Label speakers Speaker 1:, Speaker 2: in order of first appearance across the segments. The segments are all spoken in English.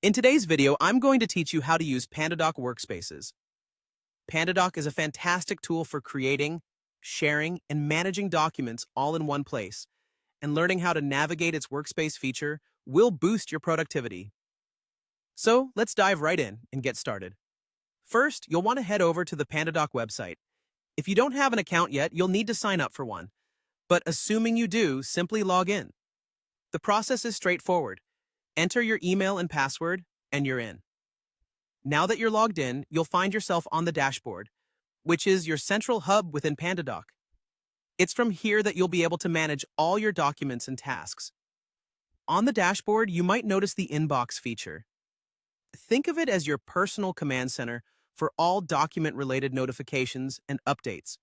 Speaker 1: In today's video, I'm going to teach you how to use Pandadoc Workspaces. Pandadoc is a fantastic tool for creating, sharing, and managing documents all in one place, and learning how to navigate its workspace feature will boost your productivity. So let's dive right in and get started. First, you'll want to head over to the Pandadoc website. If you don't have an account yet, you'll need to sign up for one. But assuming you do, simply log in. The process is straightforward. Enter your email and password, and you're in. Now that you're logged in, you'll find yourself on the dashboard, which is your central hub within Pandadoc. It's from here that you'll be able to manage all your documents and tasks. On the dashboard, you might notice the inbox feature. Think of it as your personal command center for all document-related notifications and updates.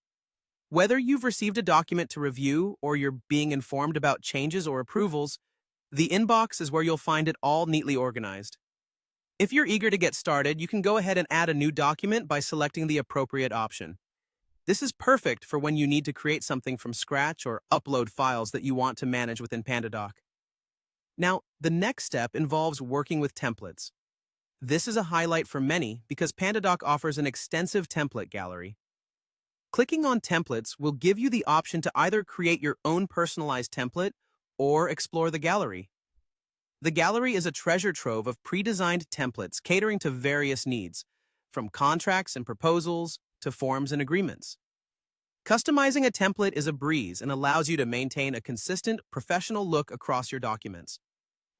Speaker 1: Whether you've received a document to review or you're being informed about changes or approvals, the inbox is where you'll find it all neatly organized. If you're eager to get started, you can go ahead and add a new document by selecting the appropriate option. This is perfect for when you need to create something from scratch or upload files that you want to manage within Pandadoc. Now, the next step involves working with templates. This is a highlight for many because Pandadoc offers an extensive template gallery. Clicking on templates will give you the option to either create your own personalized template or explore the gallery. The gallery is a treasure trove of pre-designed templates catering to various needs, from contracts and proposals to forms and agreements. Customizing a template is a breeze and allows you to maintain a consistent, professional look across your documents.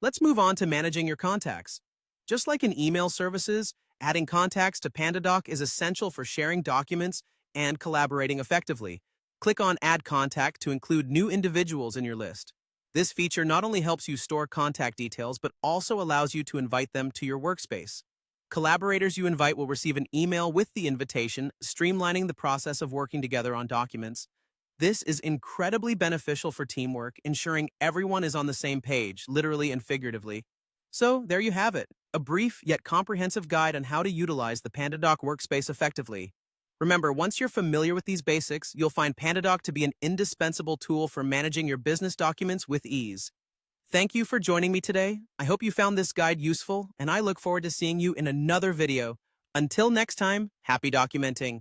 Speaker 1: Let's move on to managing your contacts. Just like in email services, adding contacts to Pandadoc is essential for sharing documents and collaborating effectively. Click on Add Contact to include new individuals in your list. This feature not only helps you store contact details, but also allows you to invite them to your workspace. Collaborators you invite will receive an email with the invitation, streamlining the process of working together on documents. This is incredibly beneficial for teamwork, ensuring everyone is on the same page, literally and figuratively. So, there you have it, a brief yet comprehensive guide on how to utilize the Pandadoc workspace effectively. Remember, once you're familiar with these basics, you'll find Pandadoc to be an indispensable tool for managing your business documents with ease. Thank you for joining me today. I hope you found this guide useful, and I look forward to seeing you in another video. Until next time, happy documenting.